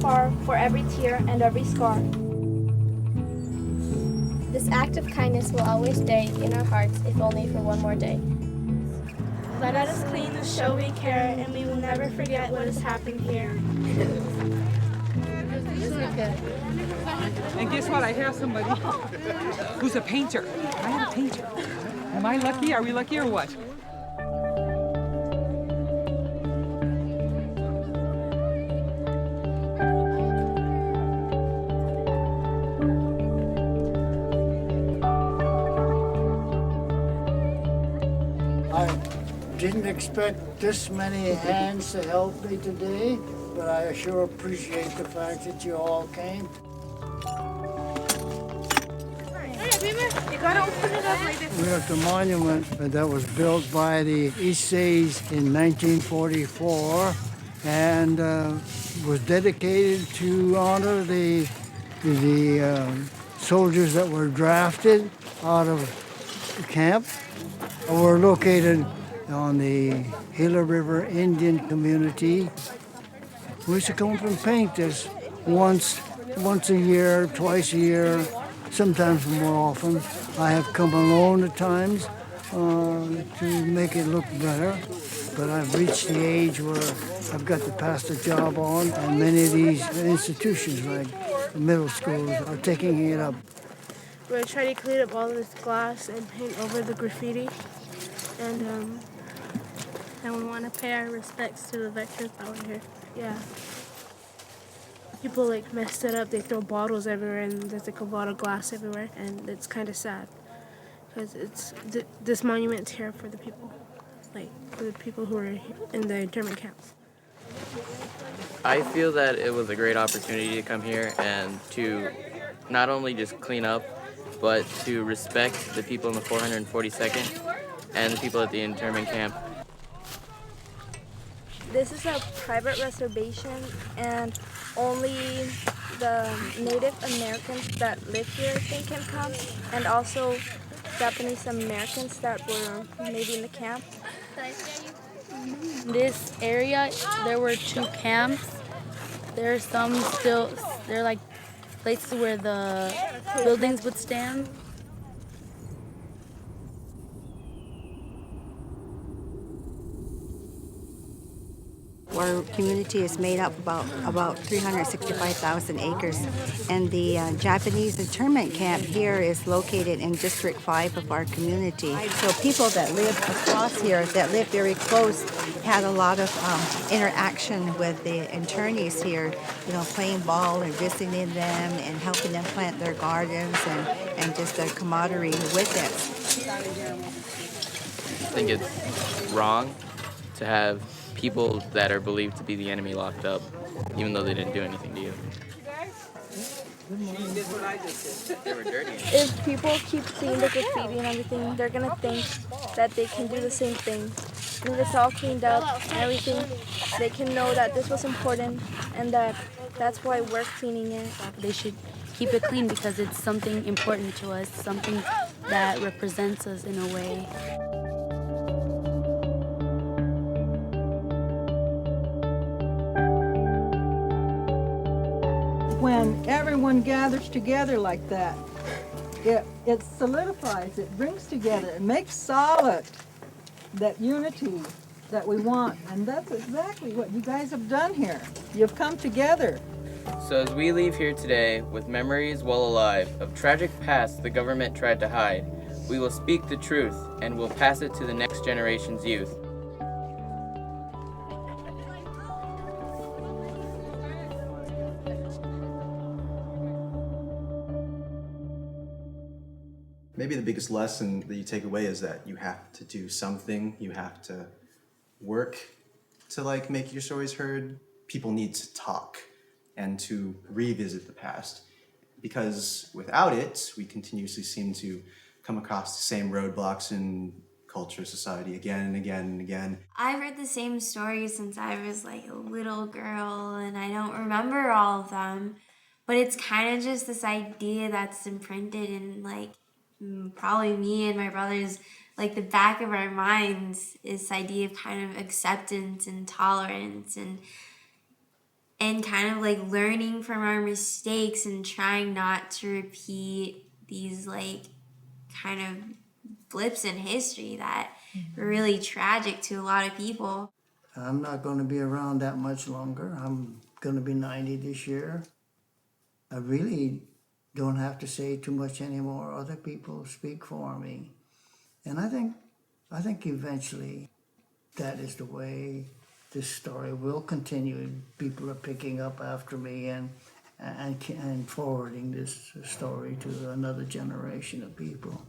far for every tear and every scar. This act of kindness will always stay in our hearts, if only for one more day. Let us clean the show we care, and we will never forget what has happened here. And guess what? I have somebody who's a painter. I have a painter. Am I lucky? Are we lucky or what? I didn't expect this many hands to help me today, but I sure appreciate the fact that you all came. We're at the monument that was built by the Essays in 1944 and was dedicated to honor the soldiers that were drafted out of the camp. We're located on the Gila River Indian community. We used to come up and paint this once a year, twice a year, sometimes more often. I have come alone at times to make it look better, but I've reached the age where I've got to pass the job on, and many of these institutions, like the middle schools, are taking it up. We're going to try to clean up all this glass and paint over the graffiti. And we want to pay our respects to the veterans that were here. Yeah. People like messed it up. They throw bottles everywhere, and there's like a lot of glass everywhere, and it's kind of sad because this monument's here for the people, like for the people who are in the internment camps. I feel that it was a great opportunity to come here and to not only just clean up, but to respect the people in the 442nd and the people at the internment camp. This is a private reservation, and only the Native Americans that live here, I think, can come, and also Japanese Americans that were maybe in the camp. This area, there were 2 camps. There's some still, they're like places where the buildings would stand. Our community is made up about 365,000 acres, and the Japanese internment camp here is located in District 5 of our community. So people that live across here, that live very close, had a lot of interaction with the internees here, you know, playing ball and visiting them and helping them plant their gardens and just a camaraderie with it. I think it's wrong to have people that are believed to be the enemy locked up, even though they didn't do anything to you. They were dirty. If people keep seeing the graffiti and everything, they're gonna think that they can do the same thing. And if it's all cleaned up and everything, they can know that this was important and that that's why we're cleaning it. They should keep it clean because it's something important to us, something that represents us in a way. When everyone gathers together like that, it solidifies, it brings together, it makes solid that unity that we want. And that's exactly what you guys have done here. You've come together. So as we leave here today with memories well alive of tragic past the government tried to hide, we will speak the truth and will pass it to the next generation's youth. Maybe the biggest lesson that you take away is that you have to do something, you have to work to like make your stories heard. People need to talk and to revisit the past, because without it, we continuously seem to come across the same roadblocks in culture, society again and again and again. I've heard the same stories since I was like a little girl, and I don't remember all of them, but it's kind of just this idea that's imprinted in like probably me and my brothers, like the back of our minds, is this idea of kind of acceptance and tolerance, and and kind of like learning from our mistakes and trying not to repeat these like kind of blips in history that were really tragic to a lot of people. I'm not going to be around that much longer. I'm going to be 90 this year. I really don't have to say too much anymore. Other people speak for me. And I think eventually that is the way this story will continue. People are picking up after me and forwarding this story to another generation of people.